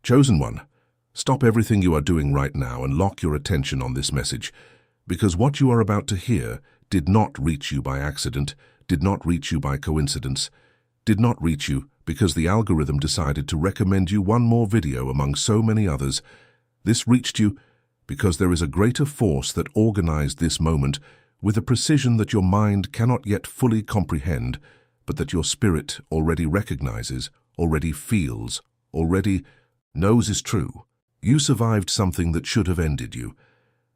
Chosen one, stop everything you are doing right now and lock your attention on this message, because what you are about to hear did not reach you by accident, did not reach you by coincidence, did not reach you because the algorithm decided to recommend you one more video among so many others. This reached you because there is a greater force that organized this moment with a precision that your mind cannot yet fully comprehend, but that your spirit already recognizes, already feels, already knows is true. You survived something that should have ended you.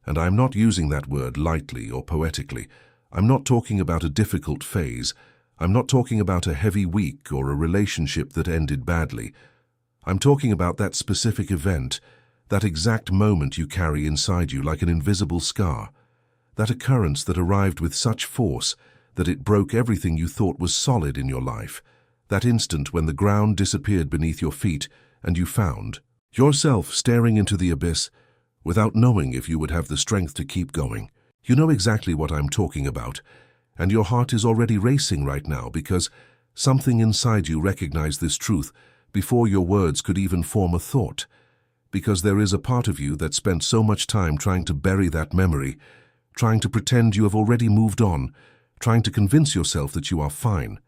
And I'm not using that word lightly or poetically. I'm not talking about a difficult phase. I'm not talking about a heavy week or a relationship that ended badly. I'm talking about that specific event, that exact moment you carry inside you like an invisible scar, that occurrence that arrived with such force that it broke everything you thought was solid in your life, that instant when the ground disappeared beneath your feet and you found yourself staring into the abyss without knowing if you would have the strength to keep going. You know exactly what I'm talking about, and your heart is already racing right now because something inside you recognized this truth before your words could even form a thought, because there is a part of you that spent so much time trying to bury that memory, trying to pretend you have already moved on, trying to convince yourself that you are fine,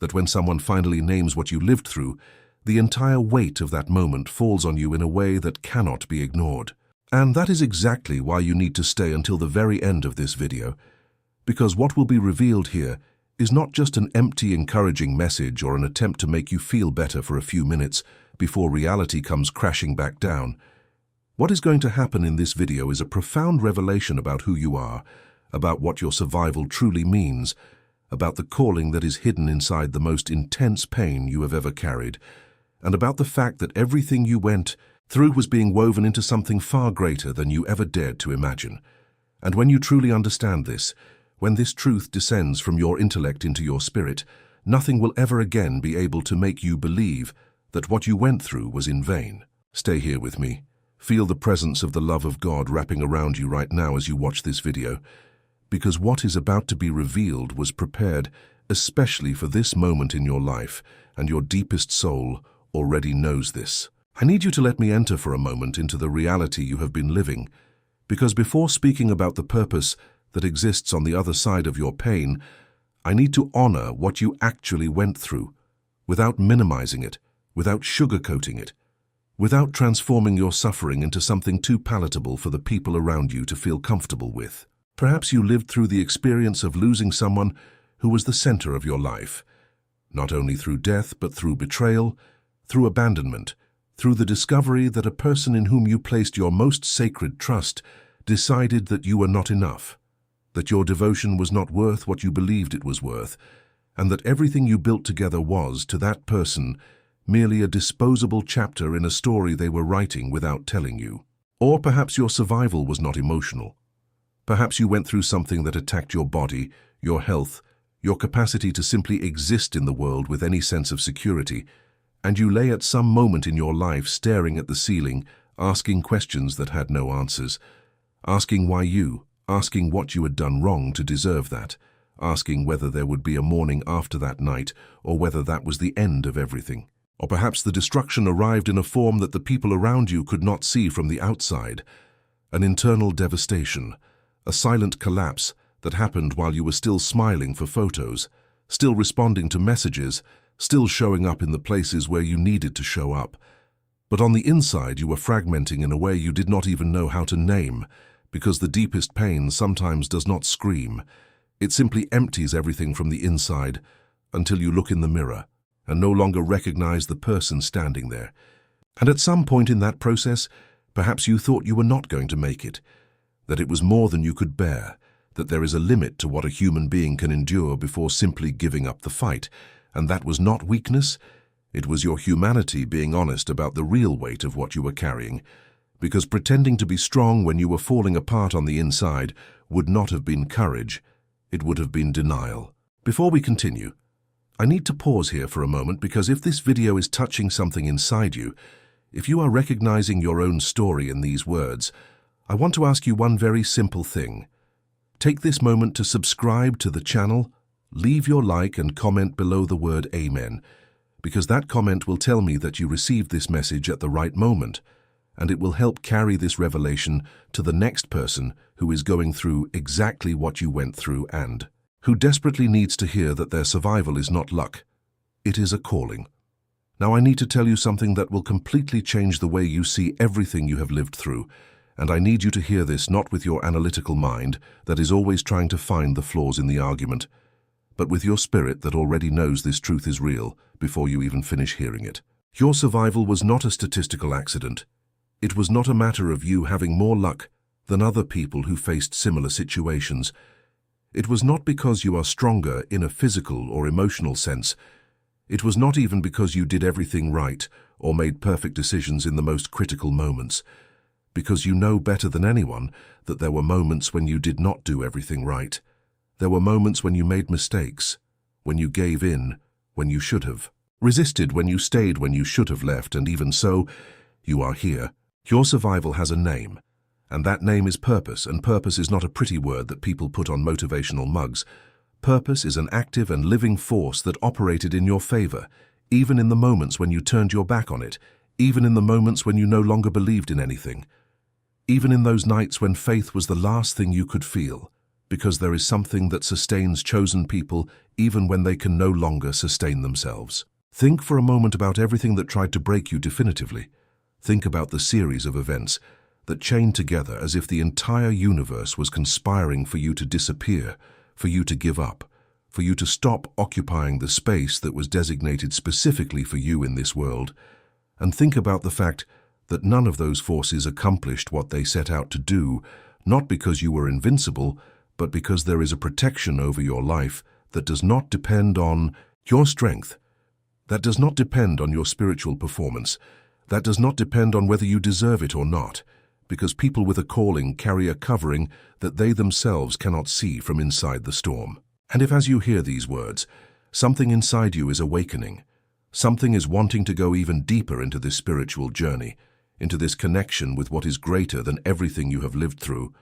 that when someone finally names what you lived through, the entire weight of that moment falls on you in a way that cannot be ignored. And that is exactly why you need to stay until the very end of this video, because what will be revealed here is not just an empty, encouraging message or an attempt to make you feel better for a few minutes before reality comes crashing back down. What is going to happen in this video is a profound revelation about who you are, about what your survival truly means, about the calling that is hidden inside the most intense pain you have ever carried, and about the fact that everything you went through was being woven into something far greater than you ever dared to imagine. And when you truly understand this, when this truth descends from your intellect into your spirit, nothing will ever again be able to make you believe that what you went through was in vain. Stay here with me. Feel the presence of the love of God wrapping around you right now as you watch this video, because what is about to be revealed was prepared especially for this moment in your life, and your deepest soul already knows this. I need you to let me enter for a moment into the reality you have been living, because before speaking about the purpose that exists on the other side of your pain, I need to honor what you actually went through, without minimizing it, without sugarcoating it, without transforming your suffering into something too palatable for the people around you to feel comfortable with. Perhaps you lived through the experience of losing someone who was the center of your life, not only through death but through betrayal, through abandonment, through the discovery that a person in whom you placed your most sacred trust decided that you were not enough, that your devotion was not worth what you believed it was worth, and that everything you built together was, to that person, merely a disposable chapter in a story they were writing without telling you. Or perhaps your survival was not emotional. Perhaps you went through something that attacked your body, your health, your capacity to simply exist in the world with any sense of security, and you lay at some moment in your life staring at the ceiling, asking questions that had no answers, asking why you, asking what you had done wrong to deserve that, asking whether there would be a morning after that night or whether that was the end of everything. Or perhaps the destruction arrived in a form that the people around you could not see from the outside, an internal devastation, a silent collapse that happened while you were still smiling for photos, still responding to messages, still showing up in the places where you needed to show up. But on the inside you were fragmenting in a way you did not even know how to name, because the deepest pain sometimes does not scream. It simply empties everything from the inside until you look in the mirror and no longer recognize the person standing there. And at some point in that process, perhaps you thought you were not going to make it, that it was more than you could bear, that there is a limit to what a human being can endure before simply giving up the fight. And that was not weakness, it was your humanity being honest about the real weight of what you were carrying, because pretending to be strong when you were falling apart on the inside would not have been courage, it would have been denial. Before we continue, I need to pause here for a moment, because if this video is touching something inside you, if you are recognizing your own story in these words, I want to ask you one very simple thing. Take this moment to subscribe to the channel, leave your like and comment below the word Amen, because that comment will tell me that you received this message at the right moment, and it will help carry this revelation to the next person who is going through exactly what you went through and who desperately needs to hear that their survival is not luck. It is a calling. Now I need to tell you something that will completely change the way you see everything you have lived through, and I need you to hear this not with your analytical mind that is always trying to find the flaws in the argument, but with your spirit that already knows this truth is real before you even finish hearing it. Your survival was not a statistical accident. It was not a matter of you having more luck than other people who faced similar situations. It was not because you are stronger in a physical or emotional sense. It was not even because you did everything right or made perfect decisions in the most critical moments. Because you know better than anyone that there were moments when you did not do everything right. There were moments when you made mistakes, when you gave in, when you should have, resisted when you stayed when you should have left, and even so, you are here. Your survival has a name, and that name is purpose, and purpose is not a pretty word that people put on motivational mugs. Purpose is an active and living force that operated in your favor, even in the moments when you turned your back on it, even in the moments when you no longer believed in anything, even in those nights when faith was the last thing you could feel, because there is something that sustains chosen people even when they can no longer sustain themselves. Think for a moment about everything that tried to break you definitively. Think about the series of events that chained together as if the entire universe was conspiring for you to disappear, for you to give up, for you to stop occupying the space that was designated specifically for you in this world. And think about the fact that none of those forces accomplished what they set out to do, not because you were invincible, but because there is a protection over your life that does not depend on your strength, that does not depend on your spiritual performance, that does not depend on whether you deserve it or not, because people with a calling carry a covering that they themselves cannot see from inside the storm. And if as you hear these words, something inside you is awakening, something is wanting to go even deeper into this spiritual journey, into this connection with what is greater than everything you have lived through,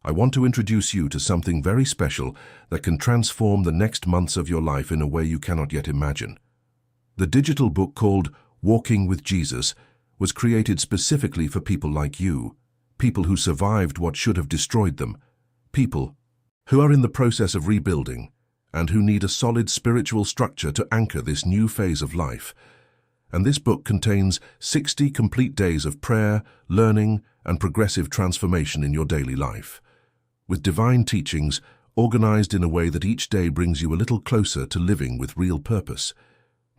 I want to introduce you to something very special that can transform the next months of your life in a way you cannot yet imagine. The digital book called Walking with Jesus was created specifically for people like you, people who survived what should have destroyed them, people who are in the process of rebuilding and who need a solid spiritual structure to anchor this new phase of life. And this book contains 60 complete days of prayer, learning, and progressive transformation in your daily life, with divine teachings organized in a way that each day brings you a little closer to living with real purpose,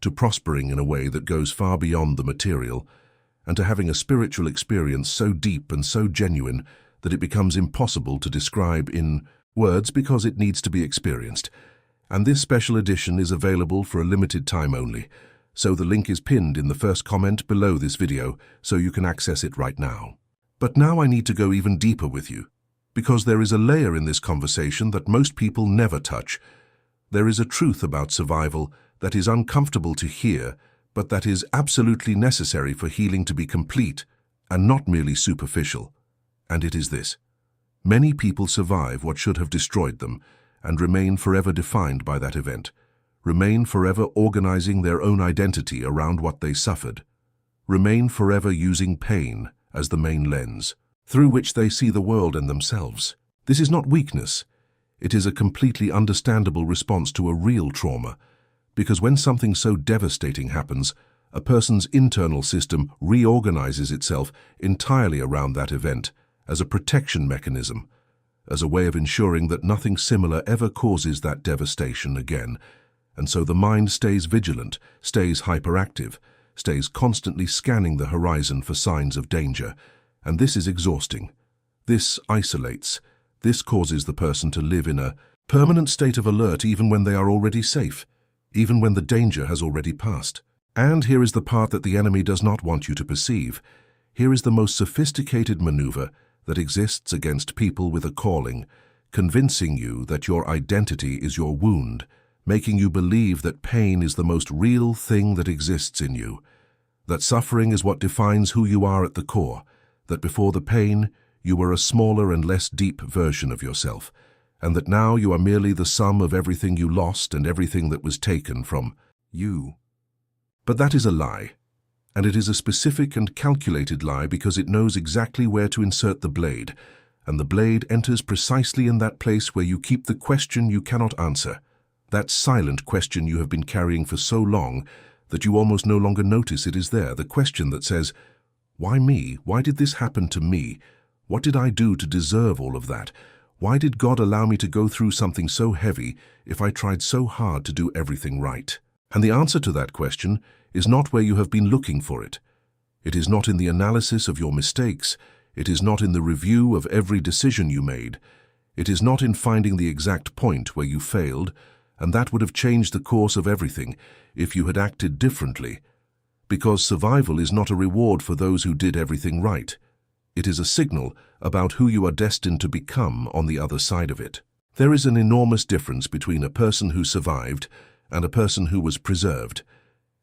to prospering in a way that goes far beyond the material, and to having a spiritual experience so deep and so genuine that it becomes impossible to describe in words because it needs to be experienced. And this special edition is available for a limited time only, so the link is pinned in the first comment below this video so you can access it right now. But now I need to go even deeper with you, because there is a layer in this conversation that most people never touch. There is a truth about survival that is uncomfortable to hear, but that is absolutely necessary for healing to be complete and not merely superficial. And it is this: many people survive what should have destroyed them and remain forever defined by that event, remain forever organizing their own identity around what they suffered, remain forever using pain as the main lens through which they see the world and themselves. This is not weakness. It is a completely understandable response to a real trauma, because when something so devastating happens, a person's internal system reorganizes itself entirely around that event as a protection mechanism, as a way of ensuring that nothing similar ever causes that devastation again. And so the mind stays vigilant, stays hyperactive, stays constantly scanning the horizon for signs of danger. And this is exhausting. This isolates. This causes the person to live in a permanent state of alert even when they are already safe, even when the danger has already passed. And here is the part that the enemy does not want you to perceive. Here is the most sophisticated maneuver that exists against people with a calling, convincing you that your identity is your wound, making you believe that pain is the most real thing that exists in you, that suffering is what defines who you are at the core, that before the pain, you were a smaller and less deep version of yourself, and that now you are merely the sum of everything you lost and everything that was taken from you. But that is a lie. And it is a specific and calculated lie because it knows exactly where to insert the blade, and the blade enters precisely in that place where you keep the question you cannot answer, that silent question you have been carrying for so long that you almost no longer notice it is there, the question that says, "Why me? Why did this happen to me? What did I do to deserve all of that? Why did God allow me to go through something so heavy if I tried so hard to do everything right?" And the answer to that question is not where you have been looking for it. It is not in the analysis of your mistakes. It is not in the review of every decision you made. It is not in finding the exact point where you failed, and that would have changed the course of everything if you had acted differently. Because survival is not a reward for those who did everything right. It is a signal about who you are destined to become on the other side of it. There is an enormous difference between a person who survived and a person who was preserved,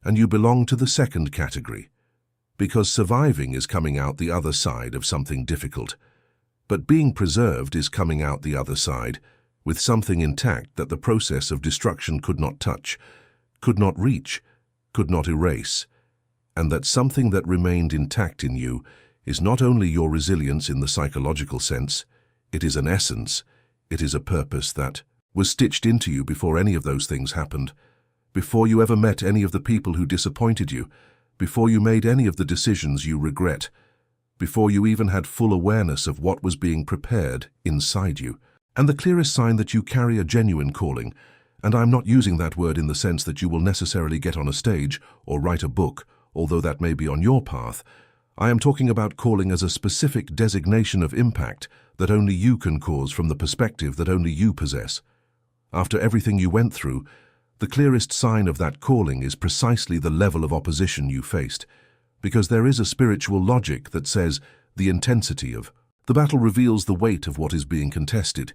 and you belong to the second category. Because surviving is coming out the other side of something difficult, but being preserved is coming out the other side with something intact that the process of destruction could not touch, could not reach, could not erase, and that something that remained intact in you is not only your resilience in the psychological sense, it is an essence, it is a purpose that was stitched into you before any of those things happened, before you ever met any of the people who disappointed you, before you made any of the decisions you regret, before you even had full awareness of what was being prepared inside you. And the clearest sign that you carry a genuine calling, and I'm not using that word in the sense that you will necessarily get on a stage or write a book, although that may be on your path. I am talking about calling as a specific designation of impact that only you can cause from the perspective that only you possess. After everything you went through, the clearest sign of that calling is precisely the level of opposition you faced, because there is a spiritual logic that says the intensity of the battle reveals the weight of what is being contested,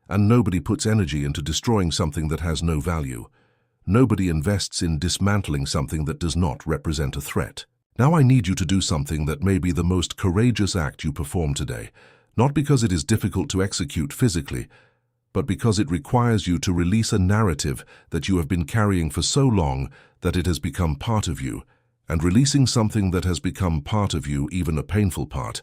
and nobody puts energy into destroying something that has no value. Nobody invests in dismantling something that does not represent a threat. Now I need you to do something that may be the most courageous act you perform today, not because it is difficult to execute physically, but because it requires you to release a narrative that you have been carrying for so long that it has become part of you, and releasing something that has become part of you, even a painful part,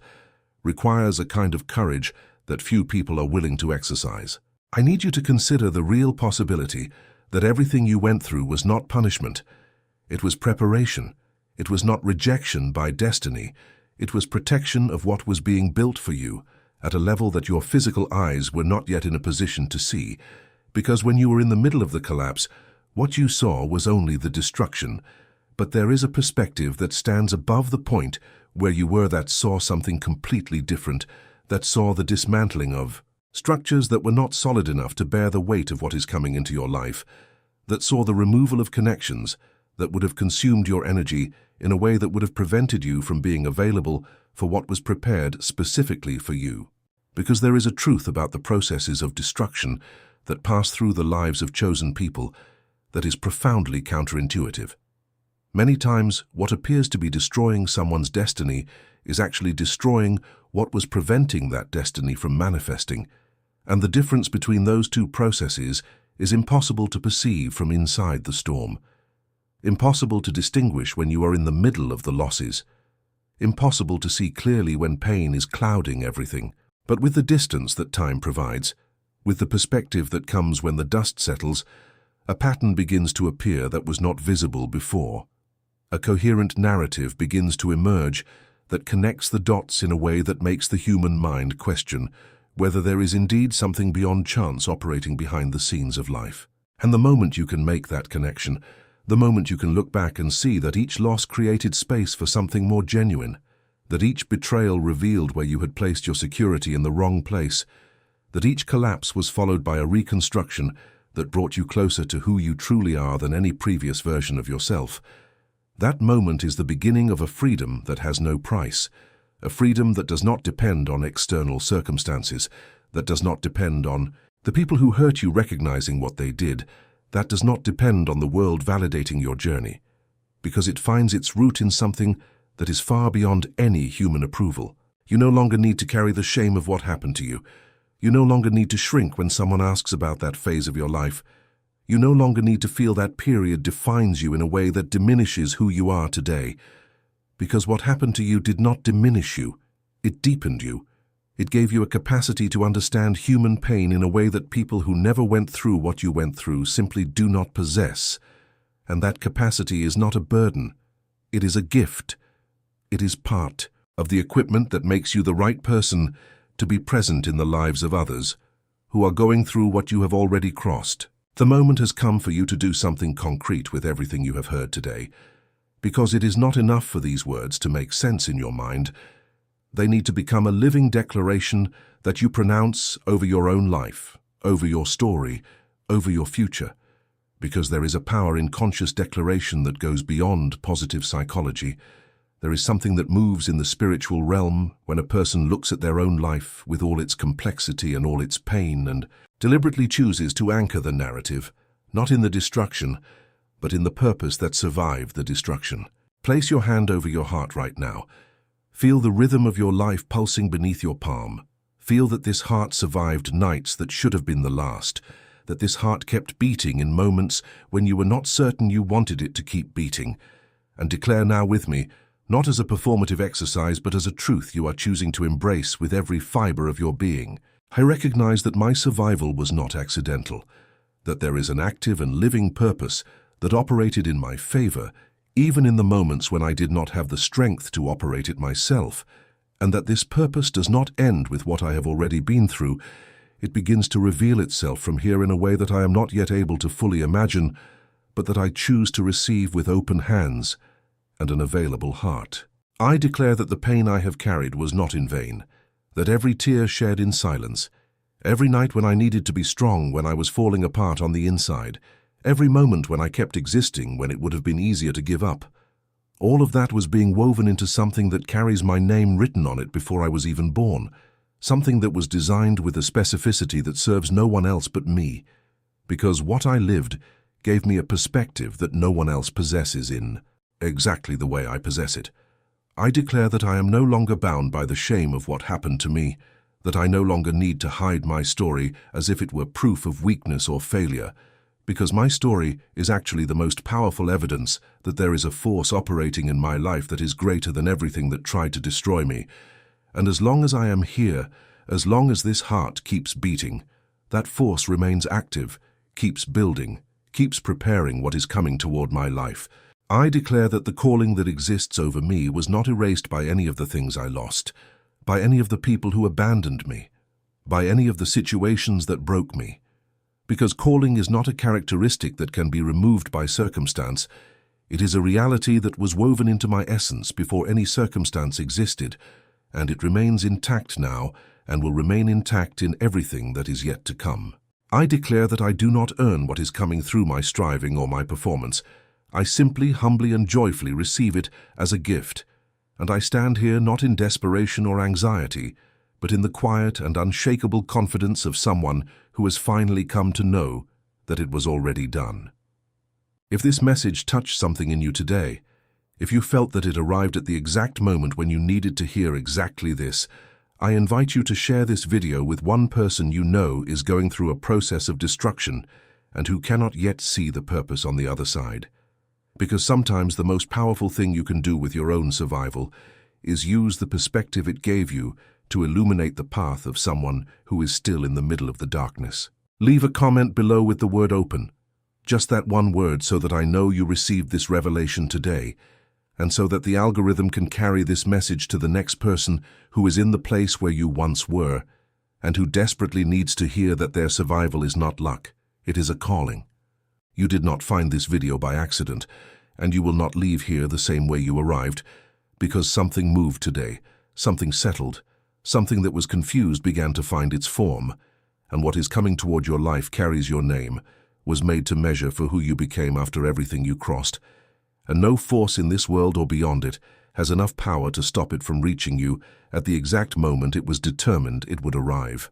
requires a kind of courage that few people are willing to exercise. I need you to consider the real possibility that everything you went through was not punishment. It was preparation. It was not rejection by destiny. It was protection of what was being built for you at a level that your physical eyes were not yet in a position to see, because when you were in the middle of the collapse, what you saw was only the destruction. But there is a perspective that stands above the point where you were that saw something completely different, that saw the dismantling of structures that were not solid enough to bear the weight of what is coming into your life, that saw the removal of connections that would have consumed your energy in a way that would have prevented you from being available for what was prepared specifically for you. Because there is a truth about the processes of destruction that pass through the lives of chosen people that is profoundly counterintuitive. Many times, what appears to be destroying someone's destiny is actually destroying what was preventing that destiny from manifesting, and the difference between those two processes is impossible to perceive from inside the storm. Impossible to distinguish when you are in the middle of the losses. Impossible to see clearly when pain is clouding everything. But with the distance that time provides, with the perspective that comes when the dust settles, a pattern begins to appear that was not visible before. A coherent narrative begins to emerge that connects the dots in a way that makes the human mind question whether there is indeed something beyond chance operating behind the scenes of life. And the moment you can make that connection, the moment you can look back and see that each loss created space for something more genuine, that each betrayal revealed where you had placed your security in the wrong place, that each collapse was followed by a reconstruction that brought you closer to who you truly are than any previous version of yourself. That moment is the beginning of a freedom that has no price, a freedom that does not depend on external circumstances, that does not depend on the people who hurt you recognizing what they did, that does not depend on the world validating your journey, because it finds its root in something that is far beyond any human approval. You no longer need to carry the shame of what happened to you. You no longer need to shrink when someone asks about that phase of your life. You no longer need to feel that period defines you in a way that diminishes who you are today. Because what happened to you did not diminish you. It deepened you. It gave you a capacity to understand human pain in a way that people who never went through what you went through simply do not possess. And that capacity is not a burden. It is a gift. It is part of the equipment that makes you the right person to be present in the lives of others who are going through what you have already crossed. The moment has come for you to do something concrete with everything you have heard today, because it is not enough for these words to make sense in your mind. They need to become a living declaration that you pronounce over your own life, over your story, over your future, because there is a power in conscious declaration that goes beyond positive psychology. There is something that moves in the spiritual realm when a person looks at their own life with all its complexity and all its pain and deliberately chooses to anchor the narrative, not in the destruction, but in the purpose that survived the destruction. Place your hand over your heart right now. Feel the rhythm of your life pulsing beneath your palm. Feel that this heart survived nights that should have been the last, that this heart kept beating in moments when you were not certain you wanted it to keep beating. And declare now with me, not as a performative exercise, but as a truth you are choosing to embrace with every fiber of your being. I recognize that my survival was not accidental, that there is an active and living purpose that operated in my favor, even in the moments when I did not have the strength to operate it myself, and that this purpose does not end with what I have already been through. It begins to reveal itself from here in a way that I am not yet able to fully imagine, but that I choose to receive with open hands and an available heart. I declare that the pain I have carried was not in vain, that every tear shed in silence, every night when I needed to be strong when I was falling apart on the inside, every moment when I kept existing when it would have been easier to give up, all of that was being woven into something that carries my name written on it before I was even born, something that was designed with a specificity that serves no one else but me, because what I lived gave me a perspective that no one else possesses in exactly the way I possess it. I declare that I am no longer bound by the shame of what happened to me, that I no longer need to hide my story as if it were proof of weakness or failure, because my story is actually the most powerful evidence that there is a force operating in my life that is greater than everything that tried to destroy me. And as long as I am here, as long as this heart keeps beating, that force remains active, keeps building, keeps preparing what is coming toward my life. I declare that the calling that exists over me was not erased by any of the things I lost, by any of the people who abandoned me, by any of the situations that broke me. Because calling is not a characteristic that can be removed by circumstance. It is a reality that was woven into my essence before any circumstance existed, and it remains intact now and will remain intact in everything that is yet to come. I declare that I do not earn what is coming through my striving or my performance. I simply, humbly and joyfully receive it as a gift, and I stand here not in desperation or anxiety, but in the quiet and unshakable confidence of someone who has finally come to know that it was already done. If this message touched something in you today, if you felt that it arrived at the exact moment when you needed to hear exactly this, I invite you to share this video with one person you know is going through a process of destruction and who cannot yet see the purpose on the other side. Because sometimes the most powerful thing you can do with your own survival is use the perspective it gave you to illuminate the path of someone who is still in the middle of the darkness. Leave a comment below with the word open, just that one word, so that I know you received this revelation today, and so that the algorithm can carry this message to the next person who is in the place where you once were, and who desperately needs to hear that their survival is not luck, it is a calling. You did not find this video by accident, and you will not leave here the same way you arrived, because something moved today, something settled, something that was confused began to find its form, and what is coming toward your life carries your name, was made to measure for who you became after everything you crossed, and no force in this world or beyond it has enough power to stop it from reaching you at the exact moment it was determined it would arrive.